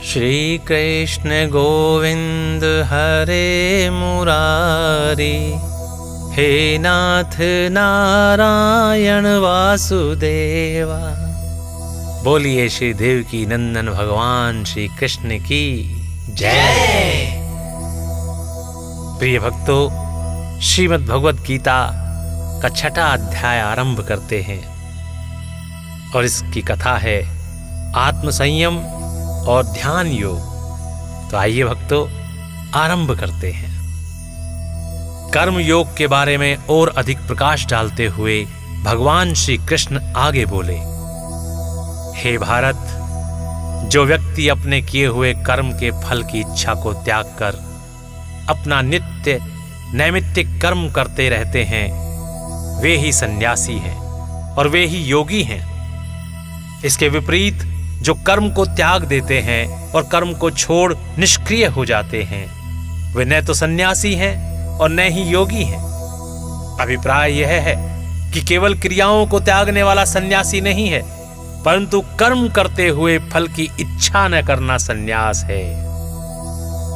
श्री कृष्ण गोविंद हरे मुरारी, हे नाथ नारायण वासुदेवा। बोलिए श्री देवकी नंदन भगवान श्री कृष्ण की जय। प्रिय भक्तों, श्रीमद् भगवद गीता का 6वां अध्याय आरंभ करते हैं और इसकी कथा है आत्म संयम और ध्यान योग। तो आइए भक्तों, आरंभ करते हैं। कर्म योग के बारे में और अधिक प्रकाश डालते हुए भगवान श्री कृष्ण आगे बोले, हे भारत, जो व्यक्ति अपने किए हुए कर्म के फल की इच्छा को त्याग कर अपना नित्य नैमित्तिक कर्म करते रहते हैं, वे ही सन्यासी हैं और वे ही योगी हैं। इसके विपरीत जो कर्म को त्याग देते हैं और कर्म को छोड़ निष्क्रिय हो जाते हैं, वे न तो सन्यासी हैं और न ही योगी हैं। अभिप्राय यह है कि केवल क्रियाओं को त्यागने वाला सन्यासी नहीं है, परंतु कर्म करते हुए फल की इच्छा न करना सन्यास है।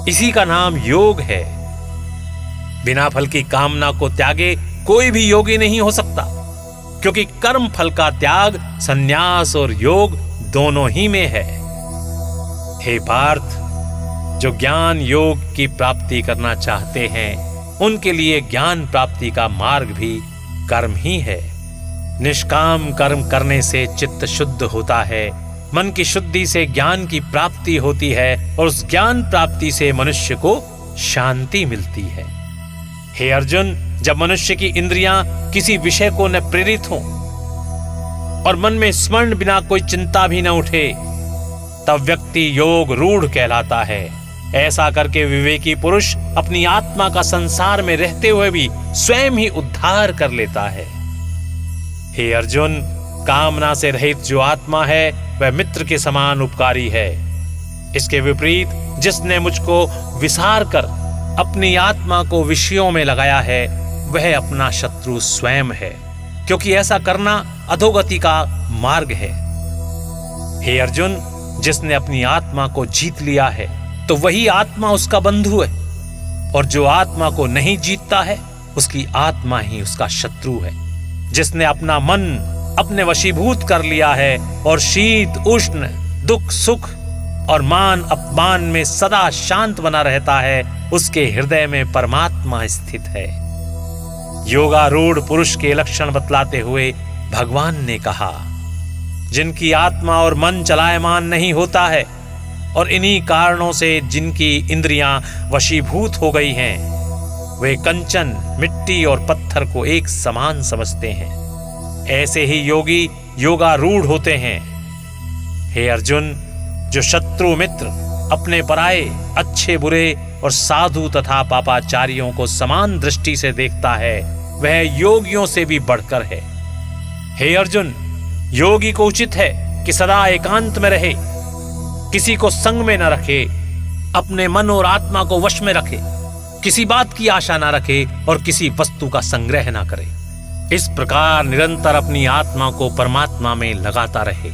इसी का नाम योग है। बिना फल की कामना को त्यागे कोई भी योगी नहीं हो सकता, क्योंकि कर्म फल का त्याग सन्यास और योग दोनों ही में है। हे पार्थ, जो ज्ञान योग की प्राप्ति करना चाहते हैं, उनके लिए ज्ञान प्राप्ति का मार्ग भी कर्म ही है। निष्काम कर्म करने से चित्त शुद्ध होता है, मन की शुद्धि से ज्ञान की प्राप्ति होती है और उस ज्ञान प्राप्ति से मनुष्य को शांति मिलती है। हे अर्जुन, जब मनुष्य की इंद्रियां किसी विषय को न प्रेरित हों और मन में स्मरण बिना कोई चिंता भी न उठे, तब व्यक्ति योग रूढ़ कहलाता है। ऐसा करके विवेकी पुरुष अपनी आत्मा का संसार में रहते हुए भी स्वयं ही उद्धार कर लेता है। हे अर्जुन, कामना से रहित जो आत्मा है वह मित्र के समान उपकारी है। इसके विपरीत जिसने मुझको विसार कर अपनी आत्मा को विषयों में लगाया है, वह अपना शत्रु स्वयं है, क्योंकि ऐसा करना अधोगति का मार्ग है। हे अर्जुन, जिसने अपनी आत्मा को जीत लिया है तो वही आत्मा उसका बंधु है, और जो आत्मा को नहीं जीतता है उसकी आत्मा ही उसका शत्रु है। जिसने अपना मन अपने वशीभूत कर लिया है और शीत उष्ण दुख सुख और मान अपमान में सदा शांत बना रहता है, उसके हृदय में परमात्मा स्थित है। योगारूढ़ पुरुष के लक्षण बतलाते हुए भगवान ने कहा, जिनकी आत्मा और मन चलायमान नहीं होता है और इन्हीं कारणों से जिनकी इंद्रियां वशीभूत हो गई हैं, वे कंचन, मिट्टी और पत्थर को एक समान समझते हैं। ऐसे ही योगी योगारूढ़ होते हैं। हे अर्जुन, जो शत्रु मित्र अपने पराये, अच्छे बुरे और साधु तथा पापाचारियों को समान दृष्टि से देखता है, वह योगियों से भी बढ़कर है। हे अर्जुन, योगी को उचित है कि सदा एकांत में रहे, किसी को संग में न रखे, अपने मन और आत्मा को वश में रखे, किसी बात की आशा न रखे और किसी वस्तु का संग्रह न करे। इस प्रकार निरंतर अपनी आत्मा को परमात्मा में लगाता रहे।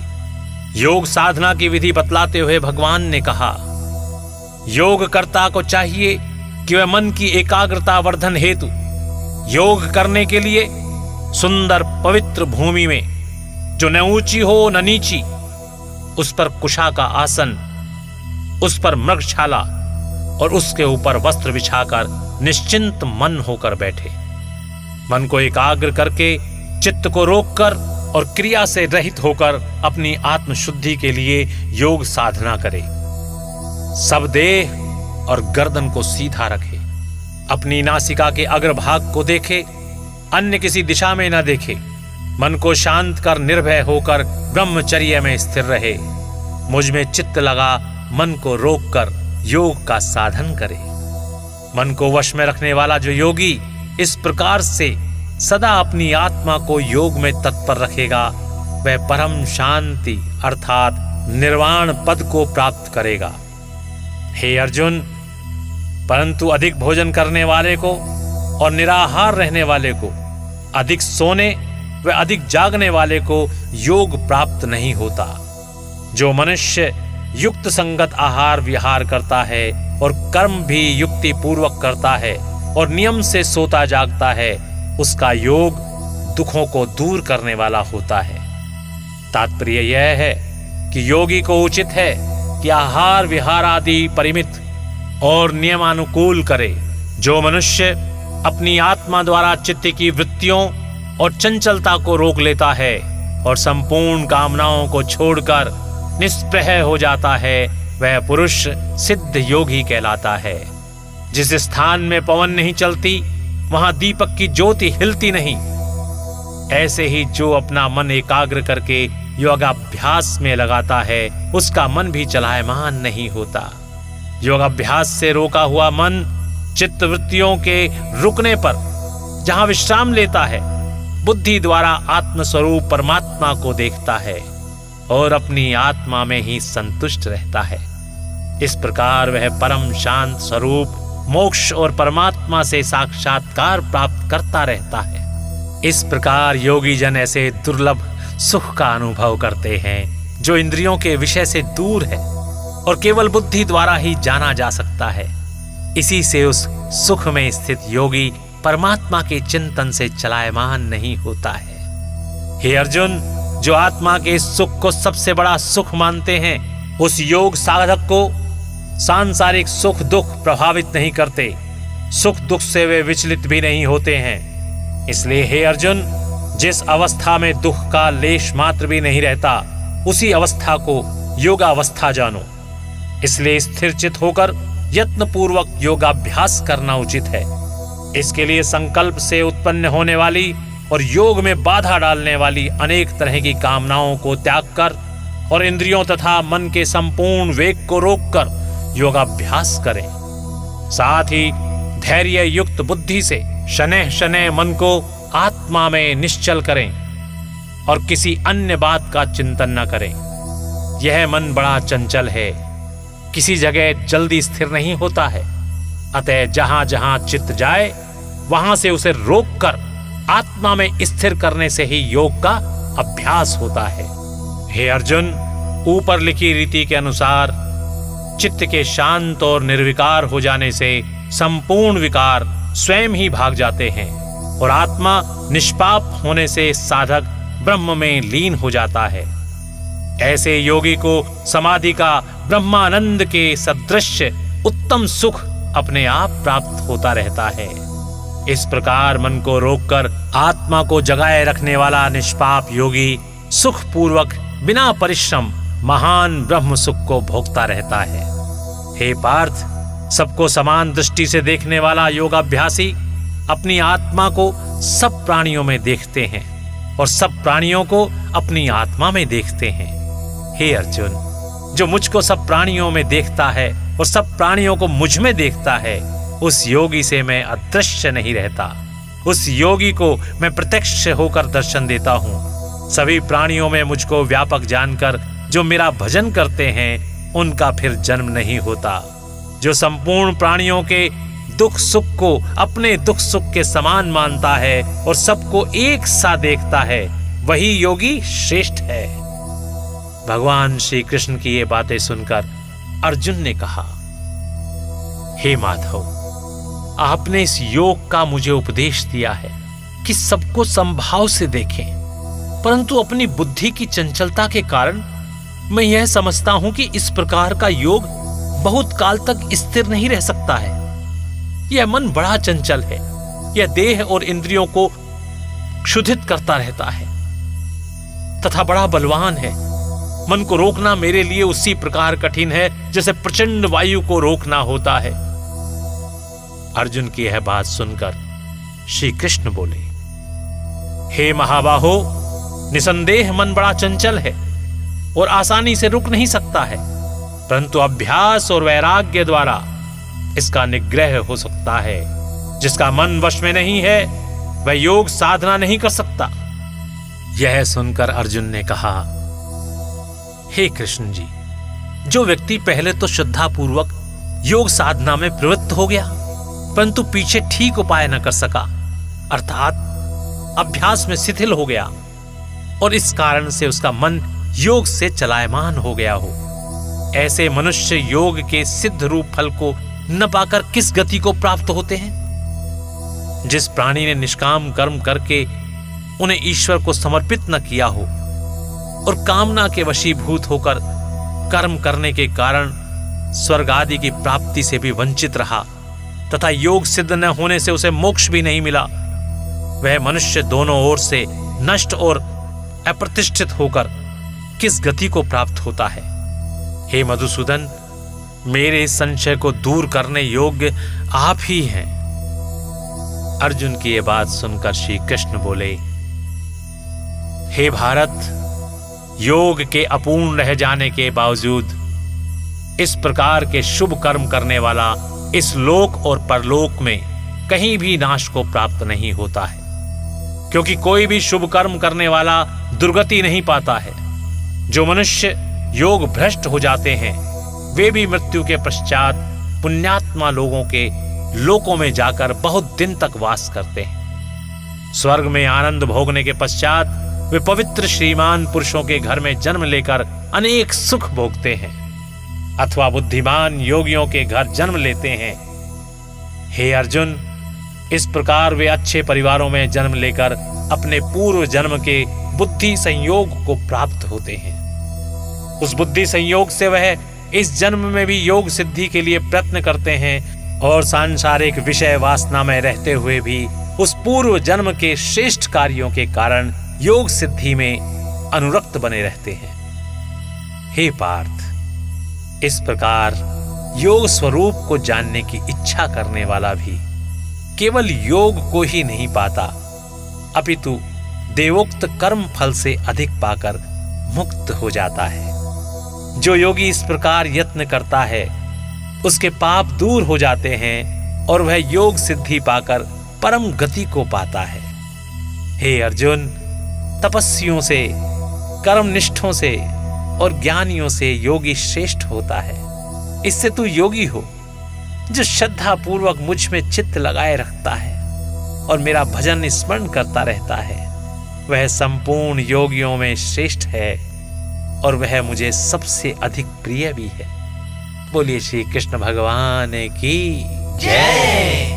योग साधना की विधि बतलाते हुए भगवान ने कहा, योगकर्ता को चाहिए कि वह मन की एकाग्रता वर्धन हेतु योग करने के लिए सुंदर पवित्र भूमि में, जो न ऊंची हो न नीची, उस पर कुशा का आसन, उस पर मृगशाला और उसके ऊपर वस्त्र बिछाकर निश्चिंत मन होकर बैठे। मन को एकाग्र करके चित्त को रोककर और क्रिया से रहित होकर अपनी आत्मशुद्धि के लिए योग साधना करे। सब देह और गर्दन को सीधा रखे, अपनी नासिका के अग्रभाग को देखे, अन्य किसी दिशा में न देखे। मन को शांत कर निर्भय होकर ब्रह्मचर्य में स्थिर रहे। मुझ में चित्त लगा मन को रोककर योग का साधन करे। मन को वश में रखने वाला जो योगी इस प्रकार से सदा अपनी आत्मा को योग में तत्पर रखेगा, वह परम शांति अर्थात निर्वाण पद को प्राप्त करेगा। हे अर्जुन, परंतु अधिक भोजन करने वाले को और निराहार रहने वाले को, अधिक सोने व अधिक जागने वाले को योग प्राप्त नहीं होता। जो मनुष्य युक्त संगत आहार विहार करता है और कर्म भी युक्ति पूर्वक करता है और नियम से सोता जागता है, उसका योग दुखों को दूर करने वाला होता है। तात्पर्य यह है कि योगी को उचित है कि आहार विहार आदि परिमित और नियमानुकूल करे। जो मनुष्य अपनी आत्मा द्वारा चित्त की वृत्तियों और चंचलता को रोक लेता है और संपूर्ण कामनाओं को छोड़कर निष्प्रह हो जाता है, वह पुरुष सिद्ध योगी कहलाता है। जिस स्थान में पवन नहीं चलती वहां दीपक की ज्योति हिलती नहीं। ऐसे ही जो अपना मन एकाग्र करके योगाभ्यास में लगाता है, उसका मन भी चलायमान नहीं होता। योगाभ्यास से रोका हुआ मन चित्त वृत्तियों के रुकने पर जहां विश्राम लेता है, बुद्धि द्वारा आत्मस्वरूप परमात्मा को देखता है और अपनी आत्मा में ही संतुष्ट रहता है। इस प्रकार वह परम शांत स्वरूप मोक्ष और परमात्मा से साक्षात्कार प्राप्त करता रहता है। इस प्रकार योगी जन ऐसे दुर्लभ सुख का अनुभव करते हैं जो इंद्रियों के विषय से दूर है और केवल बुद्धि द्वारा ही जाना जा सकता है। इसी से उस सुख में स्थित योगी परमात्मा के चिंतन से चलायमान नहीं होता है। हे अर्जुन, जो आत्मा के सुख को सबसे बड़ा सुख मानते हैं, उस योग साधक को सांसारिक सुख दुख प्रभावित नहीं करते। सुख दुख से वे विचलित भी नहीं होते हैं। इसलिए हे अर्जुन, जिस अवस्था में दुख का लेश मात्र भी नहीं रहता, उसी अवस्था को योगावस्था जानो। इसलिए स्थिर चित होकर यत्न पूर्वक योगाभ्यास करना उचित है। इसके लिए संकल्प से उत्पन्न होने वाली और योग में बाधा डालने वाली अनेक तरह की कामनाओं को त्याग कर और इंद्रियों तथा मन के संपूर्ण वेग को रोककर योगाभ्यास करें। साथ ही धैर्य युक्त बुद्धि से शनैः शनैः मन को आत्मा में निश्चल करें और किसी अन्य बात का चिंतन न करें। यह मन बड़ा चंचल है, किसी जगह जल्दी स्थिर नहीं होता है। अतः जहां जहां चित्त जाए वहां से उसे रोककर आत्मा में स्थिर करने से ही योग का अभ्यास होता है। हे अर्जुन, ऊपर लिखी रीति के अनुसार चित्त के शांत और निर्विकार हो जाने से संपूर्ण विकार स्वयं ही भाग जाते हैं और आत्मा निष्पाप होने से साधक ब्रह्म में लीन हो जाता है। ऐसे योगी को समाधि का ब्रह्मानंद के सदृश उत्तम सुख अपने आप प्राप्त होता रहता है। इस प्रकार मन को रोककर आत्मा को जगाए रखने वाला निष्पाप योगी सुख पूर्वक बिना परिश्रम महान ब्रह्म सुख को भोगता रहता है। हे पार्थ, सबको समान दृष्टि से देखने वाला योगाभ्यासी अपनी आत्मा को सब प्राणियों में देखते हैं और सब प्राणियों को अपनी आत्मा में देखते हैं। हे अर्जुन, जो मुझको सब प्राणियों में देखता है और सब प्राणियों को मुझ में देखता है, उस योगी से मैं अदृश्य नहीं रहता। उस योगी को मैं प्रत्यक्ष होकर दर्शन देता हूँ। सभी प्राणियों में मुझको व्यापक जानकर जो मेरा भजन करते हैं, उनका फिर जन्म नहीं होता। जो संपूर्ण प्राणियों के दुख सुख को अपने दुख सुख के समान मानता है और सबको एक सा देखता है, वही योगी श्रेष्ठ है। भगवान श्री कृष्ण की ये बातें सुनकर अर्जुन ने कहा, हे माधव, आपने इस योग का मुझे उपदेश दिया है कि सबको समभाव से देखें, परंतु अपनी बुद्धि की चंचलता के कारण मैं यह समझता हूं कि इस प्रकार का योग बहुत काल तक स्थिर नहीं रह सकता है। यह मन बड़ा चंचल है। यह देह और इंद्रियों को क्षुधित करता रहता है तथा बड़ा बलवान है। मन को रोकना मेरे लिए उसी प्रकार कठिन है जैसे प्रचंड वायु को रोकना होता है। अर्जुन की यह बात सुनकर श्री कृष्ण बोले, हे महाबाहो, निसंदेह मन बड़ा चंचल है और आसानी से रुक नहीं सकता है, परंतु अभ्यास और वैराग्य द्वारा इसका निग्रह हो सकता है। जिसका मन वश में नहीं है वह योग साधना नहीं कर सकता। यह सुनकर अर्जुन ने कहा, हे कृष्ण जी, जो व्यक्ति पहले तो श्रद्धापूर्वक योग साधना में प्रवृत्त हो गया परंतु पीछे ठीक उपाय न कर सका, अर्थात अभ्यास में शिथिल हो गया और इस कारण से उसका मन योग से चलायमान हो गया हो, ऐसे मनुष्य योग के सिद्ध रूप फल को न पाकर किस गति को प्राप्त होते हैं? जिस प्राणी ने निष्काम कर्म करके उन्हें ईश्वर को समर्पित न किया हो और कामना के वशीभूत होकर कर्म करने के कारण स्वर्ग आदि की प्राप्ति से भी वंचित रहा तथा योग सिद्ध न होने से उसे मोक्ष भी नहीं मिला, वह मनुष्य दोनों ओर से नष्ट और अप्रतिष्ठित होकर किस गति को प्राप्त होता है? हे मधुसूदन, मेरे इस संशय को दूर करने योग्य आप ही हैं। अर्जुन की यह बात सुनकर श्री कृष्ण बोले, हे भारत, योग के अपूर्ण रह जाने के बावजूद इस प्रकार के शुभ कर्म करने वाला इस लोक और परलोक में कहीं भी नाश को प्राप्त नहीं होता है, क्योंकि कोई भी शुभ कर्म करने वाला दुर्गति नहीं पाता है। जो मनुष्य योग भ्रष्ट हो जाते हैं वे भी मृत्यु के पश्चात पुण्यात्मा लोगों के लोकों में जाकर बहुत दिन तक वास करते हैं। स्वर्ग में आनंद भोगने के पश्चात वे पवित्र श्रीमान पुरुषों के घर में जन्म लेकर अनेक सुख भोगते हैं अथवा बुद्धिमान योगियों के घर जन्म लेते हैं। हे अर्जुन, इस प्रकार वे अच्छे परिवारों में जन्म लेकर अपने पूर्व जन्म के बुद्धि संयोग को प्राप्त होते हैं। उस बुद्धि संयोग से वह इस जन्म में भी योग सिद्धि के लिए प्रयत्न करते हैं और सांसारिक विषय वासना में रहते हुए भी उस पूर्व जन्म के श्रेष्ठ कार्यों के कारण योग सिद्धि में अनुरक्त बने रहते हैं। हे पार्थ, इस प्रकार योग स्वरूप को जानने की इच्छा करने वाला भी केवल योग को ही नहीं पाता, अपितु देवोक्त कर्म फल से अधिक पाकर मुक्त हो जाता है। जो योगी इस प्रकार यत्न करता है उसके पाप दूर हो जाते हैं और वह योग सिद्धि पाकर परम गति को पाता है। हे अर्जुन, तपस्वियों से, कर्मनिष्ठों से और ज्ञानियों से योगी श्रेष्ठ होता है। इससे तू योगी हो जो श्रद्धा पूर्वक मुझ में चित्त लगाए रखता है और मेरा भजन स्मरण करता रहता है, वह संपूर्ण योगियों में श्रेष्ठ है और वह मुझे सबसे अधिक प्रिय भी है। बोलिए श्री कृष्ण भगवान की जय।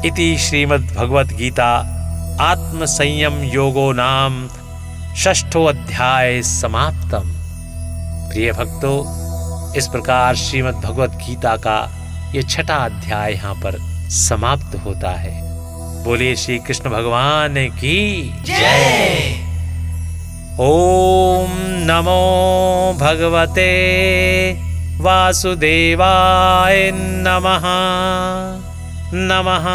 इति श्रीमद् भगवद गीता आत्म संयम योगो नाम 6ठो अध्याय समाप्तम। प्रिय भक्तों, इस प्रकार श्रीमद् भगवद गीता का ये 6ठा अध्याय यहाँ पर समाप्त होता है। बोलिए श्री कृष्ण भगवान की जय। ओम नमो भगवते वासुदेवाय नमः। नमः।